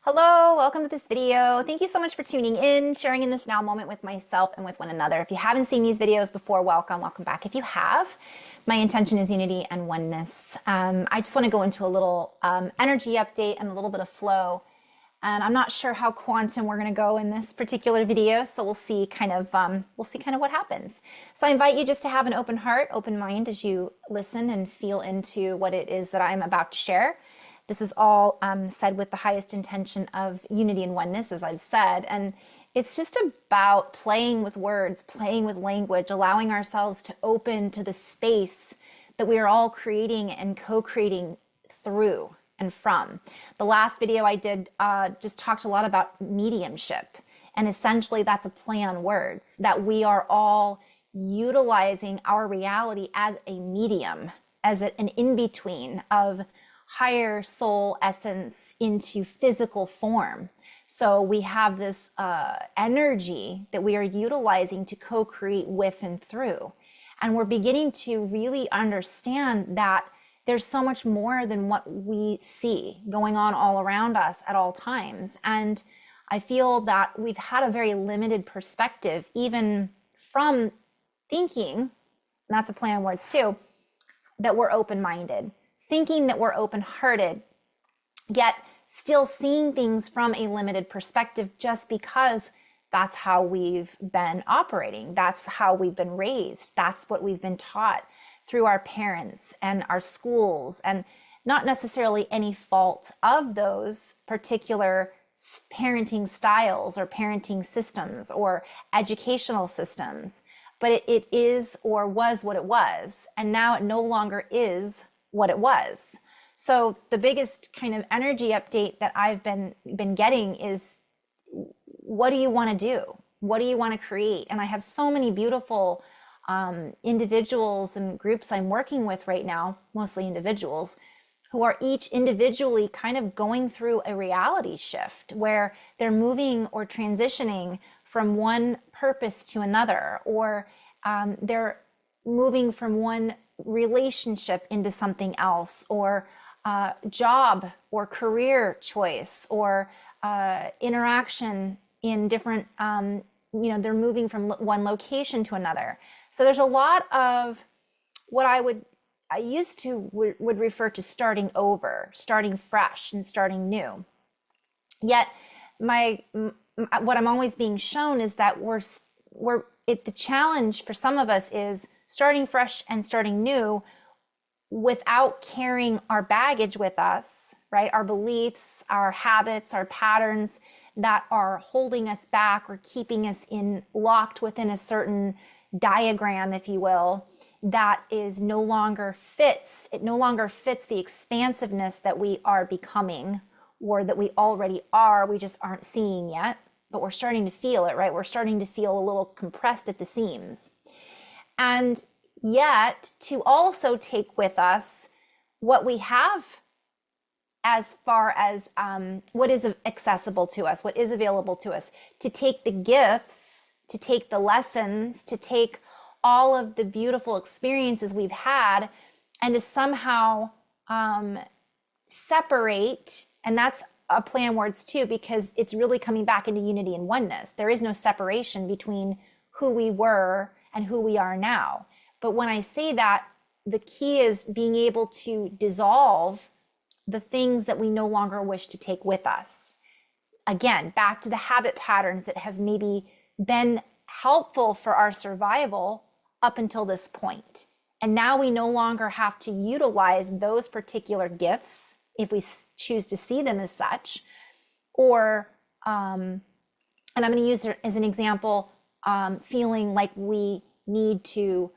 Hello, welcome to this video. Thank you so much for tuning in, sharing in this now moment with myself and with one another. If you haven't seen these videos before, welcome back. If you have, my intention is unity and oneness. I just want to go into a little energy update and a little bit of flow. And I'm not sure how quantum we're going to go in this particular video, so we'll see kind of what happens. So I invite you just to have an open heart, open mind as you listen and feel into what it is that I'm about to share. This is all said with the highest intention of unity and oneness, as I've said. And it's just about playing with words, playing with language, allowing ourselves to open to the space that we are all creating and co-creating through and from. The last video I did just talked a lot about mediumship. And essentially that's a play on words, that we are all utilizing our reality as a medium, as an in-between of higher soul essence into physical form. So we have this energy that we are utilizing to co-create with and through. And we're beginning to really understand that there's so much more than what we see going on all around us at all times. And I feel that we've had a very limited perspective, even from thinking, and that's a play on words too, that we're open-minded. Thinking that we're open-hearted, yet still seeing things from a limited perspective just because that's how we've been operating. That's how we've been raised. That's what we've been taught through our parents and our schools, and not necessarily any fault of those particular parenting styles or parenting systems or educational systems, but it is or was what it was, and now it no longer is what it was. So the biggest kind of energy update that I've been getting is, what do you want to do? What do you want to create? And I have so many beautiful individuals and groups I'm working with right now, mostly individuals, who are each individually kind of going through a reality shift where they're moving or transitioning from one purpose to another, or they're moving from one relationship into something else, or job or career choice, or interaction in different, they're moving from one location to another. So there's a lot of what I used to would refer to starting over, starting fresh and starting new. Yet what I'm always being shown is that the challenge for some of us is starting fresh and starting new without carrying our baggage with us, right? Our beliefs, our habits, our patterns that are holding us back or keeping us locked within a certain diagram, if you will, that is no longer fits. It no longer fits the expansiveness that we are becoming, or that we already are. We just aren't seeing yet, but we're starting to feel it, right? We're starting to feel a little compressed at the seams. And yet to also take with us what we have as far as what is accessible to us, what is available to us, to take the gifts, to take the lessons, to take all of the beautiful experiences we've had, and to somehow separate. And that's a play on words too, because it's really coming back into unity and oneness. There is no separation between who we were and who we are now. But when I say that, the key is being able to dissolve the things that we no longer wish to take with us. Again, back to the habit patterns that have maybe been helpful for our survival up until this point. And now we no longer have to utilize those particular gifts if we choose to see them as such. Or, and I'm going to use it as an example, feeling like we need to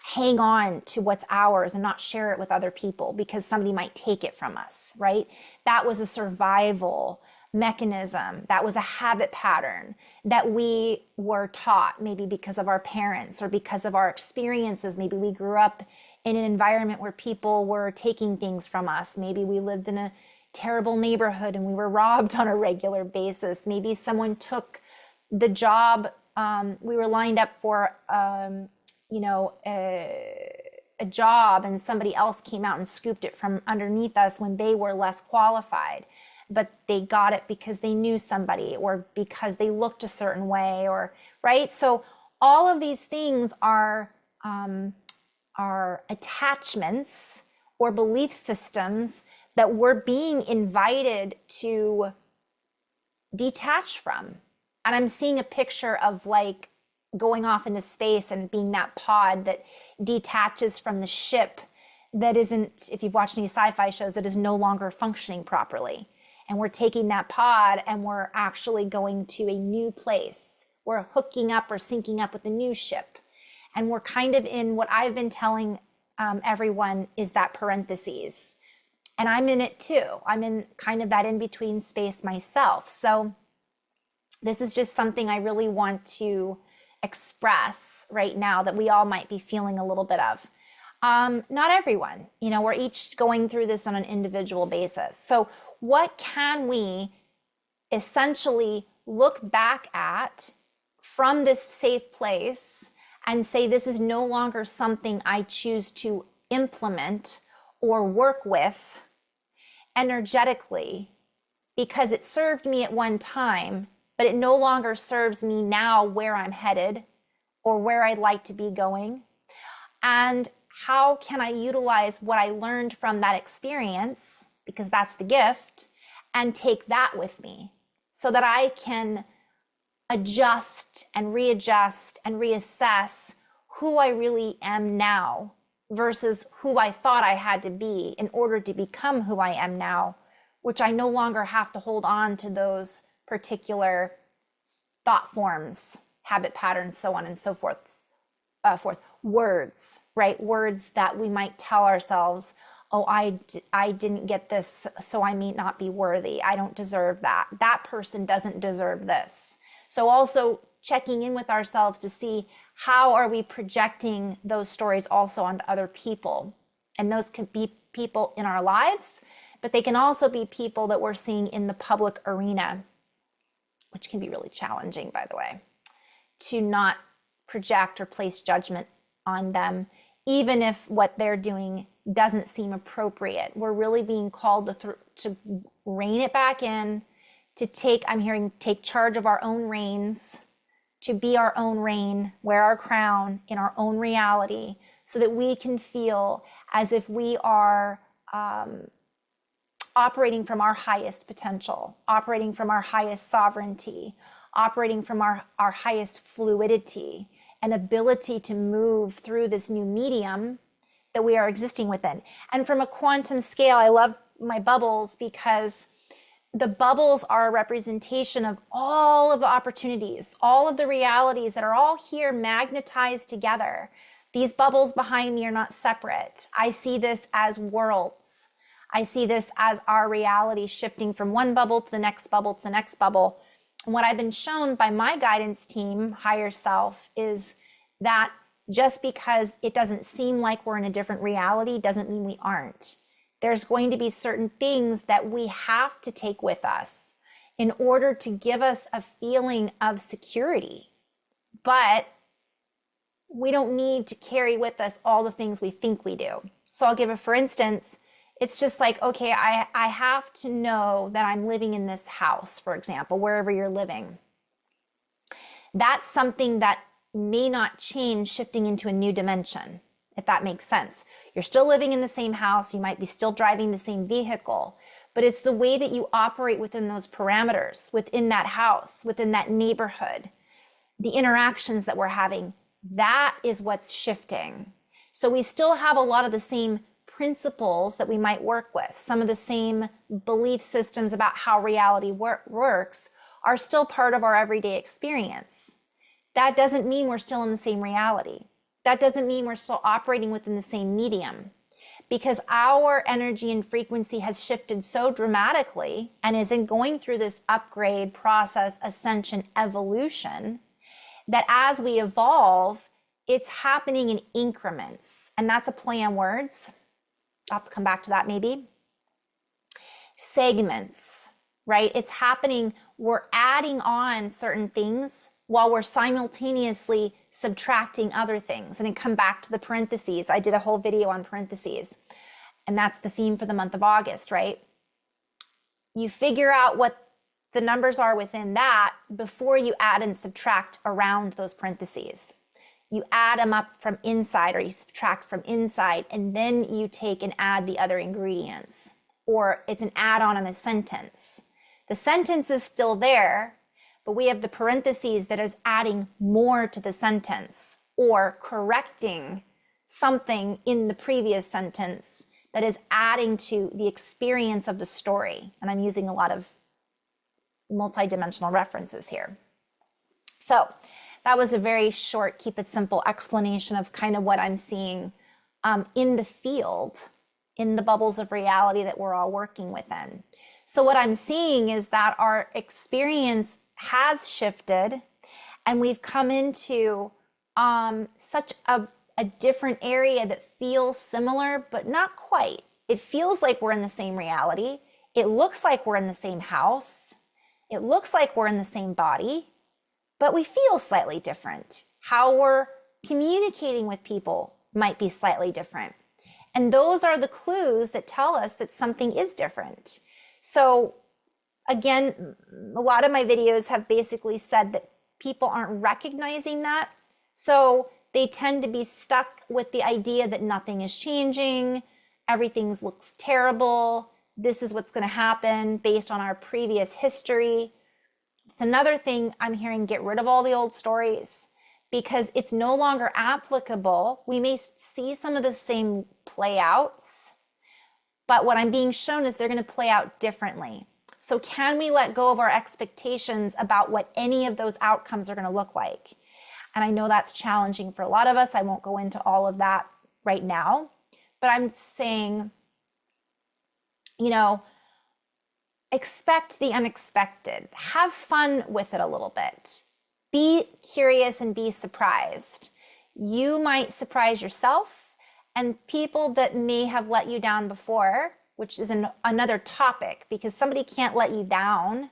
hang on to what's ours and not share it with other people because somebody might take it from us, right? That was a survival mechanism. That was a habit pattern that we were taught, maybe because of our parents or because of our experiences. Maybe we grew up in an environment where people were taking things from us. Maybe we lived in a terrible neighborhood and we were robbed on a regular basis. Maybe someone took the job we were lined up for, a job, and somebody else came out and scooped it from underneath us when they were less qualified. but they got it because they knew somebody or because they looked a certain way, or right. So all of these things are attachments or belief systems that we're being invited to detach from. And I'm seeing a picture of like going off into space and being that pod that detaches from the ship that isn't, if you've watched any sci-fi shows, that is no longer functioning properly. And we're taking that pod and we're actually going to a new place. We're hooking up or syncing up with the new ship. And we're kind of in what I've been telling everyone is that parentheses. And I'm in it too. I'm in kind of that in-between space myself. So this is just something I really want to express right now that we all might be feeling a little bit of. Not everyone, we're each going through this on an individual basis. So what can we essentially look back at from this safe place and say, this is no longer something I choose to implement or work with energetically because it served me at one time, but it no longer serves me now where I'm headed or where I'd like to be going? And how can I utilize what I learned from that experience, because that's the gift, and take that with me so that I can adjust and readjust and reassess who I really am now versus who I thought I had to be in order to become who I am now, which I no longer have to hold on to those particular thought forms, habit patterns, so on and so forth. Words, right? Words that we might tell ourselves, oh, I didn't get this, so I may not be worthy. I don't deserve that. That person doesn't deserve this. So also checking in with ourselves to see how are we projecting those stories also onto other people. And those can be people in our lives, but they can also be people that we're seeing in the public arena, which can be really challenging, by the way, to not project or place judgment on them, even if what they're doing doesn't seem appropriate. We're really being called to rein it back in, to take charge of our own reins, to be our own rein, wear our crown in our own reality, so that we can feel as if we are operating from our highest potential, operating from our highest sovereignty, operating from our highest fluidity and ability to move through this new medium that we are existing within. And from a quantum scale, I love my bubbles because the bubbles are a representation of all of the opportunities, all of the realities that are all here magnetized together. These bubbles behind me are not separate. I see this as worlds. I see this as our reality shifting from one bubble to the next bubble to the next bubble. And what I've been shown by my guidance team, higher self, is that just because it doesn't seem like we're in a different reality doesn't mean we aren't. There's going to be certain things that we have to take with us in order to give us a feeling of security. But we don't need to carry with us all the things we think we do. So I'll give it, for instance, it's just like, okay, I have to know that I'm living in this house, for example, wherever you're living. That's something that may not change shifting into a new dimension, if that makes sense. You're still living in the same house. You might be still driving the same vehicle, but it's the way that you operate within those parameters, within that house, within that neighborhood, the interactions that we're having. That is what's shifting. So we still have a lot of the same principles that we might work with. Some of the same belief systems about how reality works are still part of our everyday experience. That doesn't mean we're still in the same reality. That doesn't mean we're still operating within the same medium, because our energy and frequency has shifted so dramatically and isn't going through this upgrade process, ascension, evolution, that as we evolve, it's happening in increments. And that's a play on words. I'll have to come back to that maybe. Segments, right? It's happening. We're adding on certain things while we're simultaneously subtracting other things. And then come back to the parentheses. I did a whole video on parentheses. And that's the theme for the month of August, right? you figure out what the numbers are within that before you add and subtract around those parentheses. You add them up from inside or you subtract from inside, and then you take and add the other ingredients. Or it's an add-on on a sentence. The sentence is still there, but we have the parentheses that is adding more to the sentence or correcting something in the previous sentence that is adding to the experience of the story. And I'm using a lot of multidimensional references here. So that was a very short, keep it simple explanation of kind of what I'm seeing in the field, in the bubbles of reality that we're all working within. So what I'm seeing is that our experience has shifted and we've come into such a different area that feels similar, but not quite. It feels like we're in the same reality. It looks like we're in the same house. It looks like we're in the same body, but we feel slightly different. How we're communicating with people might be slightly different. And those are the clues that tell us that something is different. So again, a lot of my videos have basically said that people aren't recognizing that. So they tend to be stuck with the idea that nothing is changing, everything looks terrible, this is what's going to happen based on our previous history. It's another thing I'm hearing, get rid of all the old stories because it's no longer applicable. We may see some of the same play outs, but what I'm being shown is they're going to play out differently. So can we let go of our expectations about what any of those outcomes are going to look like? And I know that's challenging for a lot of us. I won't go into all of that right now, but I'm saying, expect the unexpected. Have fun with it a little bit. Be curious and be surprised. You might surprise yourself and people that may have let you down before, which is another topic, because somebody can't let you down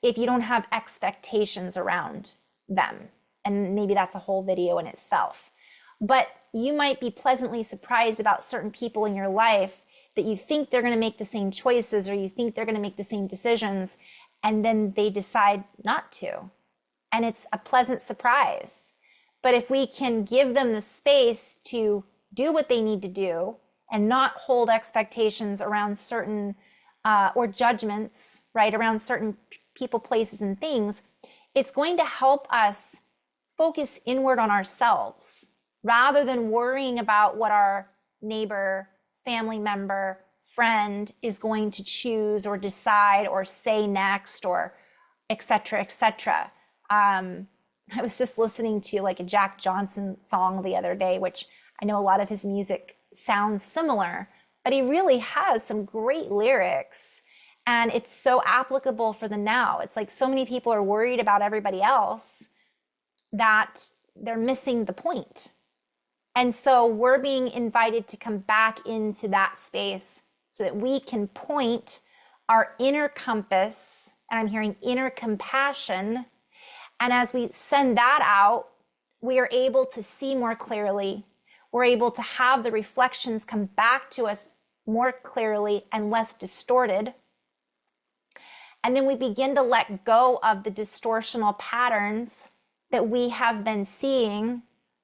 if you don't have expectations around them. And maybe that's a whole video in itself. But you might be pleasantly surprised about certain people in your life that you think they're going to make the same choices or you think they're going to make the same decisions, and then they decide not to. And it's a pleasant surprise. But if we can give them the space to do what they need to do and not hold expectations around certain or judgments, right, around certain people, places, and things, it's going to help us focus inward on ourselves rather than worrying about what our neighbor, family member, friend is going to choose or decide or say next, or et cetera, et cetera. I was just listening to like a Jack Johnson song the other day, which I know a lot of his music sounds similar, but he really has some great lyrics and it's so applicable for the now. It's like so many people are worried about everybody else that they're missing the point. And so we're being invited to come back into that space so that we can point our inner compass, and I'm hearing inner compassion. And as we send that out, we are able to see more clearly. We're able to have the reflections come back to us more clearly and less distorted. And then we begin to let go of the distortional patterns that we have been seeing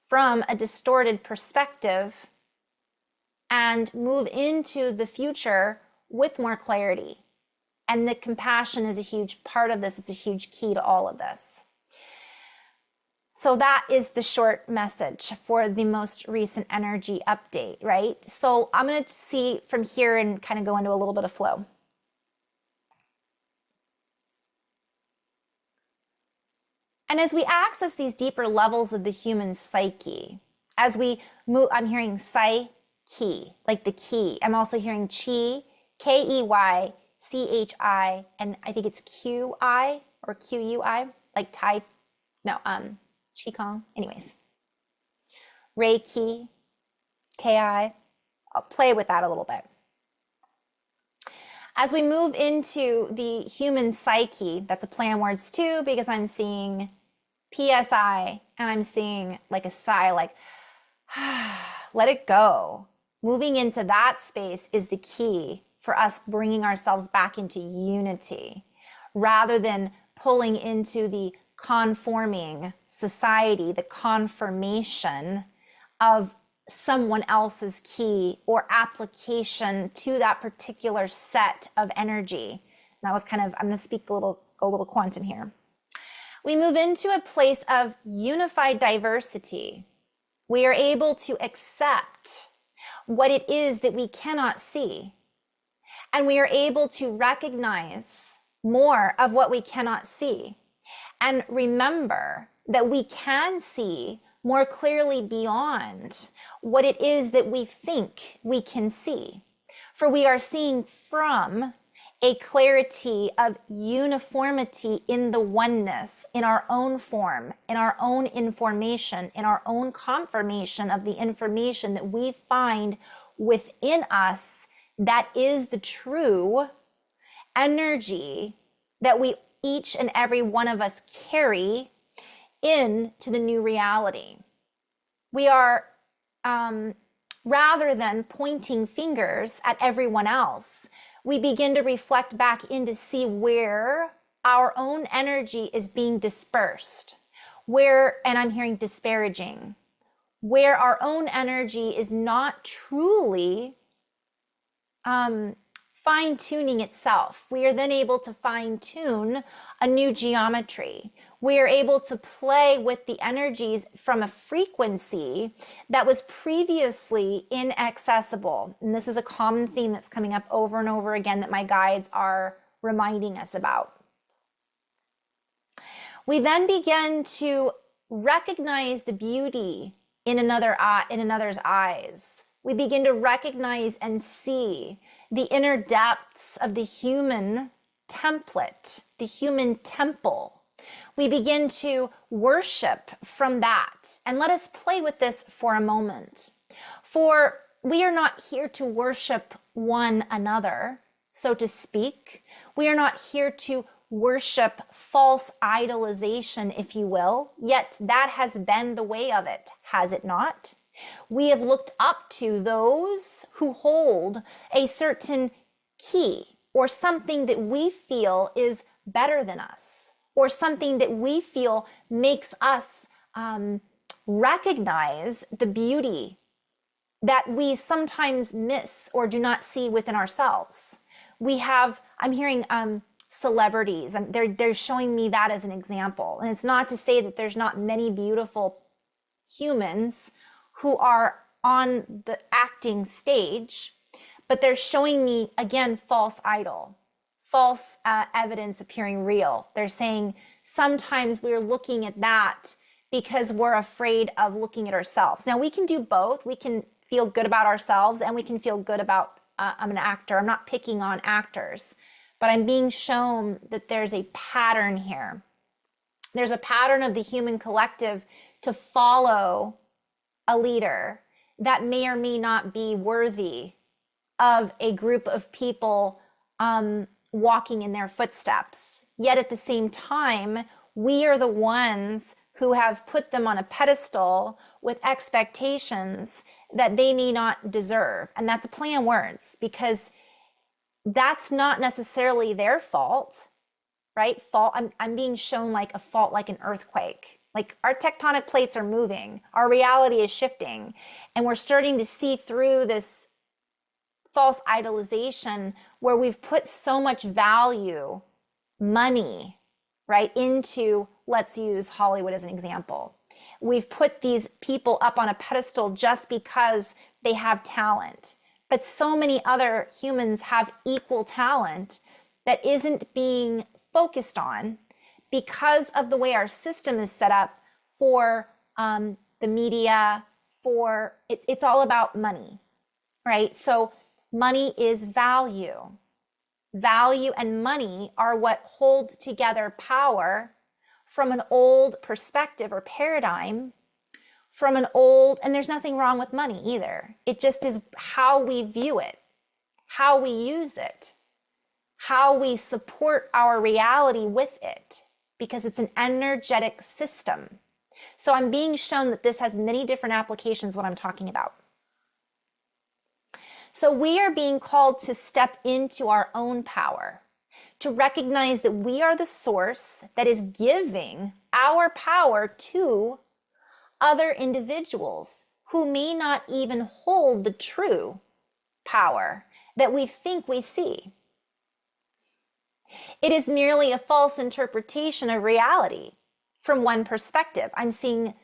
from a distorted perspective and move into the future with more clarity. And the compassion is a huge part of this. It's a huge key to all of this. So that is the short message for the most recent energy update, right? So I'm going to see from here and kind of go into a little bit of flow. And as we access these deeper levels of the human psyche, as we move, I'm hearing psyche, like the key. I'm also hearing chi, K-E-Y, C-H-I, and I think it's Q-I or Q-U-I, like Tai, no, Qigong. Anyways, Reiki, K-I. I'll play with that a little bit. As we move into the human psyche, that's a play on words too, because I'm seeing PSI and I'm seeing like a sigh, like let it go. Moving into that space is the key for us bringing ourselves back into unity rather than pulling into the conforming society, the confirmation of someone else's key or application to that particular set of energy. And that was kind of, I'm going to speak go a little quantum here. We move into a place of unified diversity. We are able to accept what it is that we cannot see. And we are able to recognize more of what we cannot see. And remember that we can see more clearly beyond what it is that we think we can see. For we are seeing from a clarity of uniformity in the oneness, in our own form, in our own information, in our own confirmation of the information that we find within us that is the true energy that we, each and every one of us, carry into the new reality. We are, rather than pointing fingers at everyone else, we begin to reflect back in to see where our own energy is being dispersed, where, and I'm hearing disparaging, where our own energy is not truly fine-tuning itself. We are then able to fine-tune a new geometry. We are able to play with the energies from a frequency that was previously inaccessible. And this is a common theme that's coming up over and over again that my guides are reminding us about. We then begin to recognize the beauty in another's eyes. We begin to recognize and see the inner depths of the human template, the human temple. We begin to worship from that. And let us play with this for a moment. For we are not here to worship one another, so to speak. We are not here to worship false idolization, if you will, yet that has been the way of it, has it not? We have looked up to those who hold a certain key or something that we feel is better than us, or something that we feel makes us recognize the beauty that we sometimes miss or do not see within ourselves. We have, I'm hearing celebrities, and they're showing me that as an example. And it's not to say that there's not many beautiful humans who are on the acting stage, but they're showing me, again, false idol, false evidence appearing real. They're saying sometimes we're looking at that because we're afraid of looking at ourselves. Now, we can do both. We can feel good about ourselves and we can feel good about, I'm an actor. I'm not picking on actors, but I'm being shown that there's a pattern here. There's a pattern of the human collective to follow a leader that may or may not be worthy of a group of people walking in their footsteps. Yet at the same time, we are the ones who have put them on a pedestal with expectations that they may not deserve. And that's a play on words, because that's not necessarily their fault, right? Fault. I'm being shown like a fault, like an earthquake. Like our tectonic plates are moving, our reality is shifting, and we're starting to see through this false idolization where we've put so much value, money, right, into, let's use Hollywood as an example. We've put these people up on a pedestal just because they have talent. But so many other humans have equal talent that isn't being focused on because of the way our system is set up for the media, for it's all about money, right? So money is value. Value and money are what hold together power from an old perspective or paradigm, from an old, and there's nothing wrong with money either. It just is how we view it, how we use it, how we support our reality with it, because it's an energetic system. So I'm being shown that this has many different applications, what I'm talking about. So we are being called to step into our own power, to recognize that we are the source that is giving our power to other individuals who may not even hold the true power that we think we see. It is merely a false interpretation of reality from one perspective. I'm seeing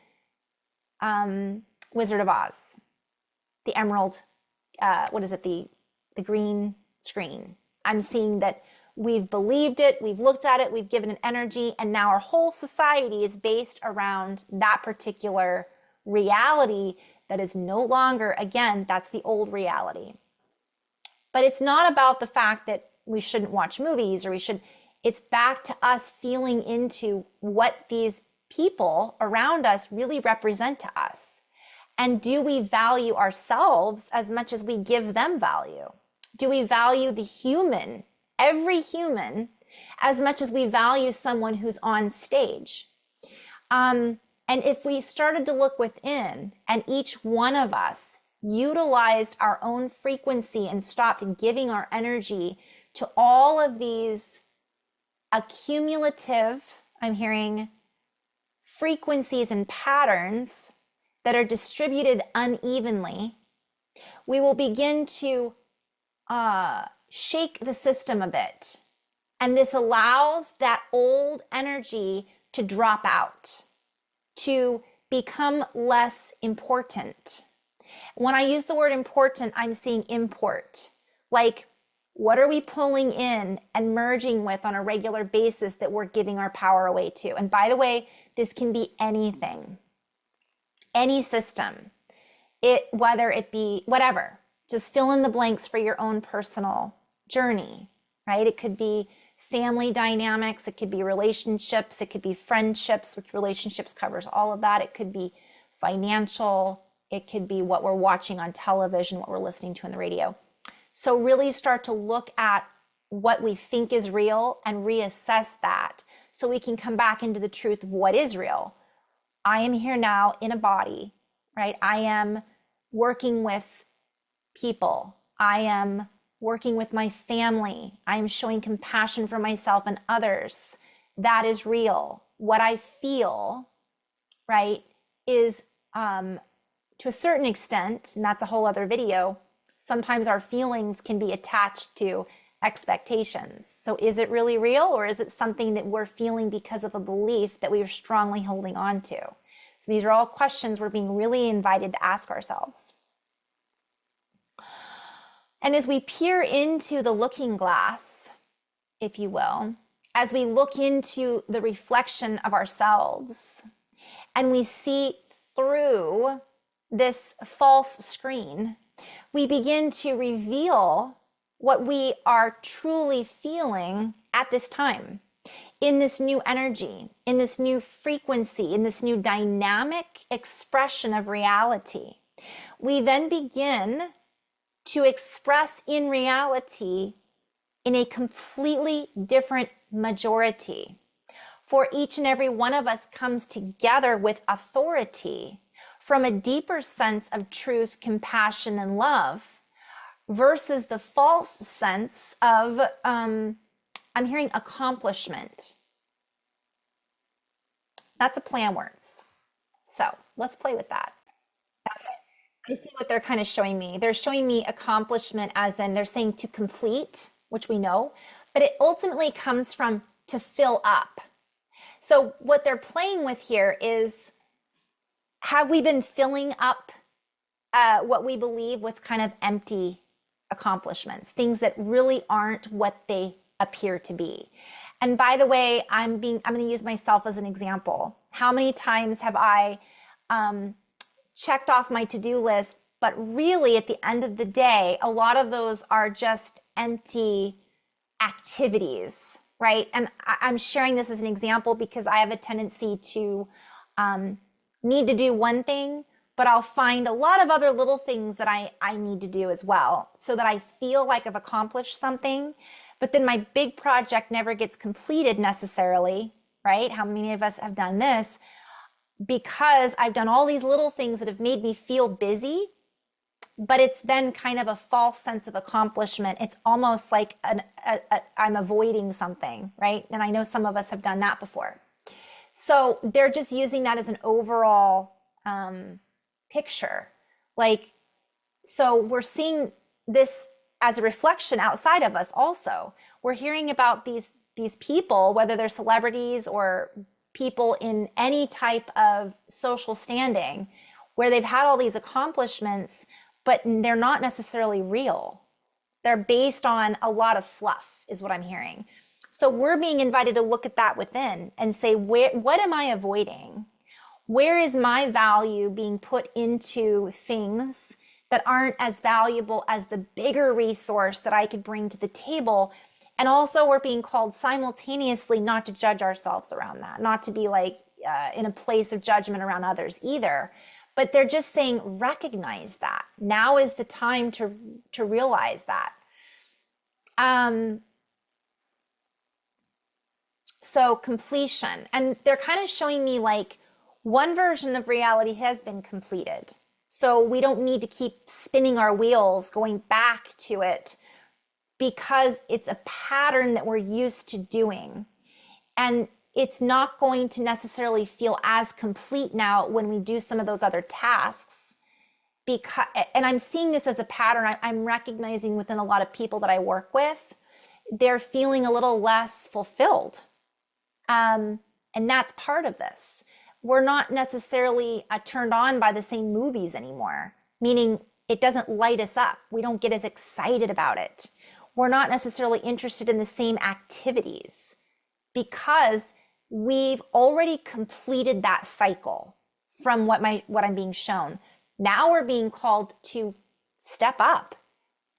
Wizard of Oz, the emerald, what is it, the green screen. I'm seeing that we've believed it, we've looked at it, we've given it energy, and now our whole society is based around that particular reality that is no longer, again, that's the old reality. But it's not about the fact that we shouldn't watch movies or it's back to us feeling into what these people around us really represent to us. And do we value ourselves as much as we give them value? Do we value the human, every human, as much as we value someone who's on stage? And if we started to look within and each one of us utilized our own frequency and stopped giving our energy to all of these accumulative, I'm hearing, frequencies and patterns that are distributed unevenly, we will begin to shake the system a bit. And this allows that old energy to drop out, to become less important. When I use the word important, I'm seeing import. Like, what are we pulling in and merging with on a regular basis that we're giving our power away to? And by the way, this can be anything, any system, whether it be whatever. Just fill in the blanks for your own personal journey, right? It could be family dynamics, it could be relationships, it could be friendships, which relationships covers all of that. It could be financial, it could be what we're watching on television, what we're listening to on the radio. So really start to look at what we think is real and reassess that so we can come back into the truth of what is real. I am here now in a body, right? I am working with people. I am working with my family. I am showing compassion for myself and others. That is real. What I feel, right, is to a certain extent, and that's a whole other video, sometimes our feelings can be attached to expectations. So is it really real, or is it something that we're feeling because of a belief that we are strongly holding on to? So these are all questions we're being really invited to ask ourselves. And as we peer into the looking glass, if you will, as we look into the reflection of ourselves and we see through this false screen, we begin to reveal what we are truly feeling at this time, in this new energy, in this new frequency, in this new dynamic expression of reality. We then begin to express in reality in a completely different majority. For each and every one of us comes together with authority from a deeper sense of truth, compassion, and love versus the false sense of, I'm hearing accomplishment. That's a play on words. So let's play with that. I see what they're kind of showing me. They're showing me accomplishment as in they're saying to complete, which we know, but it ultimately comes from to fill up. So what they're playing with here is, have we been filling up what we believe with kind of empty accomplishments, things that really aren't what they appear to be? And by the way, I'm going to use myself as an example. How many times have I checked off my to-do list, but really at the end of the day, a lot of those are just empty activities, right? And I'm sharing this as an example because I have a tendency to need to do one thing, but I'll find a lot of other little things that I need to do as well, so that I feel like I've accomplished something, but then my big project never gets completed necessarily, right? How many of us have done this? Because I've done all these little things that have made me feel busy, but it's then kind of a false sense of accomplishment. It's almost like I'm avoiding something, right? And I know some of us have done that before. So they're just using that as an overall picture. Like, so we're seeing this as a reflection outside of us also. We're hearing about these people, whether they're celebrities or people in any type of social standing, where they've had all these accomplishments, but they're not necessarily real. They're based on a lot of fluff, is what I'm hearing. So we're being invited to look at that within and say, what am I avoiding? Where is my value being put into things that aren't as valuable as the bigger resource that I could bring to the table? And also we're being called simultaneously not to judge ourselves around that, not to be like in a place of judgment around others either. But they're just saying, recognize that. Now is the time to realize that. So completion, and they're kind of showing me like one version of reality has been completed. So we don't need to keep spinning our wheels, going back to it, because it's a pattern that we're used to doing. And it's not going to necessarily feel as complete now when we do some of those other tasks. Because, and I'm seeing this as a pattern I'm recognizing within a lot of people that I work with. They're feeling a little less fulfilled. And that's part of this. We're not necessarily turned on by the same movies anymore, meaning it doesn't light us up. We don't get as excited about it. We're not necessarily interested in the same activities because we've already completed that cycle from what I'm being shown. Now we're being called to step up,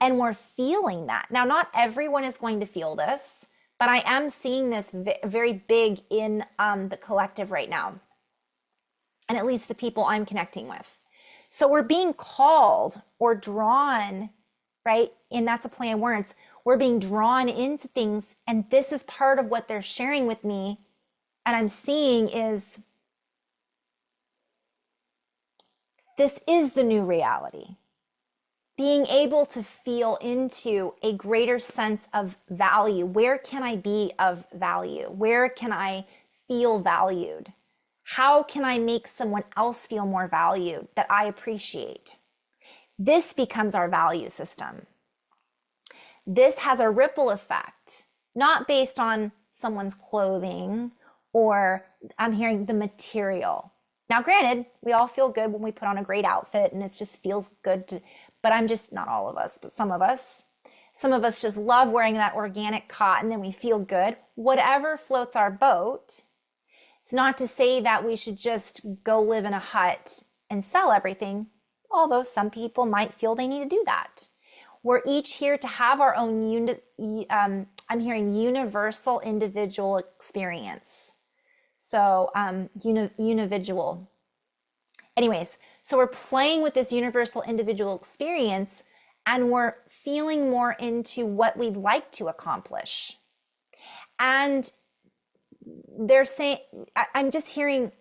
and we're feeling that. Now, not everyone is going to feel this, but I am seeing this very big in the collective right now, and at least the people I'm connecting with. So we're being called or drawn, right? And that's a play on words. We're being drawn into things, and this is part of what they're sharing with me, and I'm seeing is this is the new reality. Being able to feel into a greater sense of value. Where can I be of value? Where can I feel valued? How can I make someone else feel more valued that I appreciate? This becomes our value system. This has a ripple effect, not based on someone's clothing or I'm hearing the material. Now, granted, we all feel good when we put on a great outfit and it just feels good to, but I'm just, not all of us, but some of us just love wearing that organic cotton and we feel good. Whatever floats our boat. It's not to say that we should just go live in a hut and sell everything, although some people might feel they need to do that. We're each here to have our own, I'm hearing universal individual experience. So unividual. Anyways, so we're playing with this universal individual experience and we're feeling more into what we'd like to accomplish. And they're saying, I'm just hearing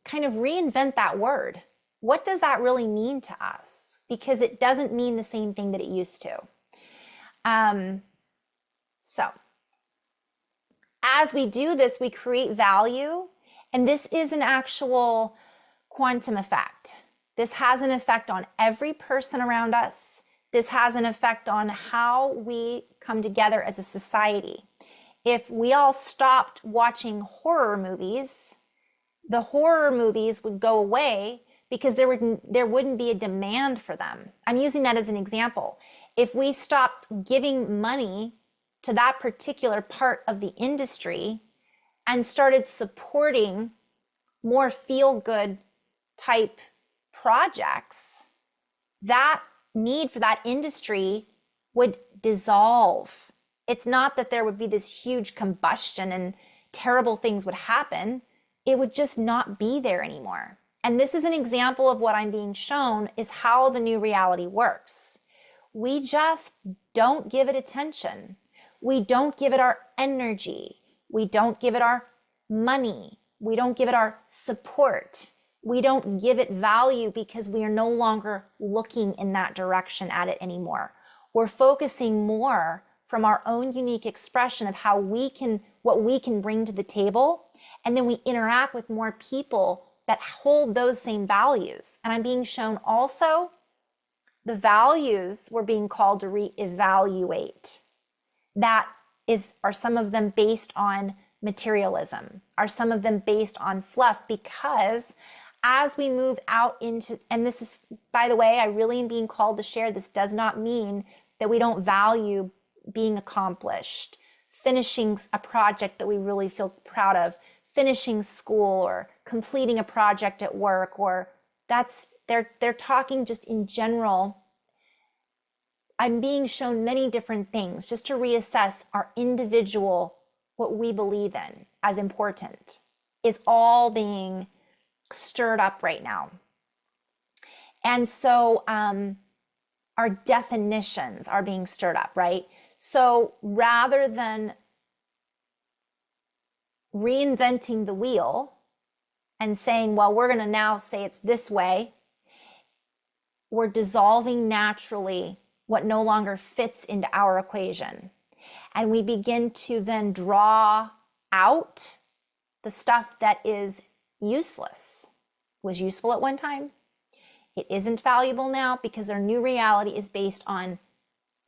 kind of reinvent that word. What does that really mean to us? Because it doesn't mean the same thing that it used to. So as we do this, we create value, and this is an actual quantum effect. This has an effect on every person around us. This has an effect on how we come together as a society. If we all stopped watching horror movies, the horror movies would go away because there wouldn't be a demand for them. I'm using that as an example. If we stopped giving money to that particular part of the industry and started supporting more feel-good type projects, that need for that industry would dissolve. It's not that there would be this huge combustion and terrible things would happen. It would just not be there anymore. And this is an example of what I'm being shown is how the new reality works. We just don't give it attention. We don't give it our energy. We don't give it our money. We don't give it our support. we don't give it value because we are no longer looking in that direction at it anymore. We're focusing more from our own unique expression of how we can, what we can bring to the table. And then we interact with more people that hold those same values. And I'm being shown also the values we're being called to reevaluate. That are some of them based on materialism? Are some of them based on fluff? Because as we move out into, and this is, by the way, I really am being called to share, this does not mean that we don't value being accomplished, finishing a project that we really feel proud of, finishing school or completing a project at work, or that's, they're talking just in general. I'm being shown many different things just to reassess our individual, what we believe in as important is all being stirred up right now. And so our definitions are being stirred up, right? So rather than reinventing the wheel and saying, well, we're going to now say it's this way, we're dissolving naturally what no longer fits into our equation. And we begin to then draw out the stuff that is useless, was useful at one time. It isn't valuable now because our new reality is based on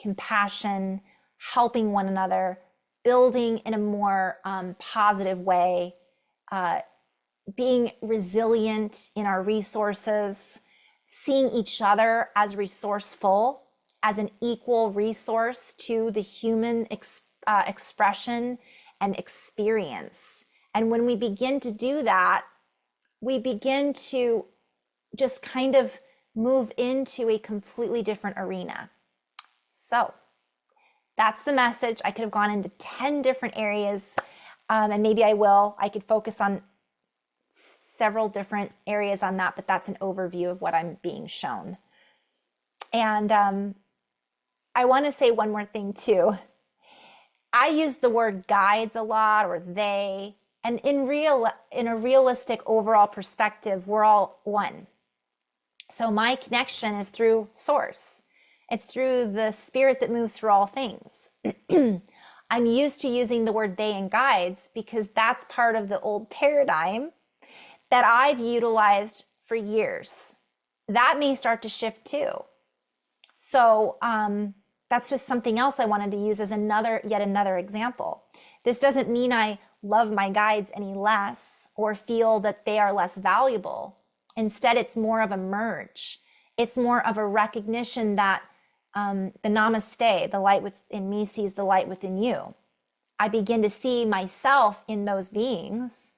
compassion, helping one another, building in a more positive way, being resilient in our resources, seeing each other as resourceful, as an equal resource to the human expression and experience. And when we begin to do that, we begin to just kind of move into a completely different arena. So that's the message. I could have gone into 10 different areas, and maybe I will. I could focus on several different areas on that, but that's an overview of what I'm being shown. And I want to say one more thing too. I use the word guides a lot, or they, and in a realistic overall perspective, we're all one. So my connection is through source. It's through the spirit that moves through all things. I'm used to using the word they and guides because that's part of the old paradigm that I've utilized for years. That may start to shift too. So that's just something else I wanted to use as yet another example. This doesn't mean I love my guides any less or feel that they are less valuable. Instead, it's more of a merge. It's more of a recognition that the namaste, the light within me sees the light within you. I begin to see myself in those beings,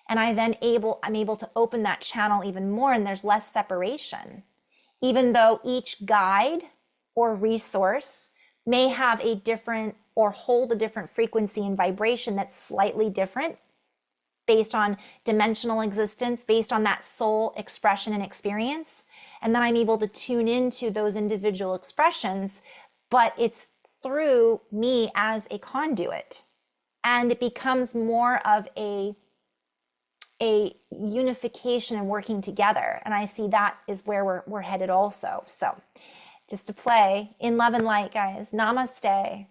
and I'm able to open that channel even more, and there's less separation. Even though each guide or resource may have a different or hold a different frequency and vibration that's slightly different based on dimensional existence, based on that soul expression and experience. And then I'm able to tune into those individual expressions, but it's through me as a conduit. And it becomes more of a unification and working together. And I see that is where we're headed also. So just to play in love and light, guys. Namaste.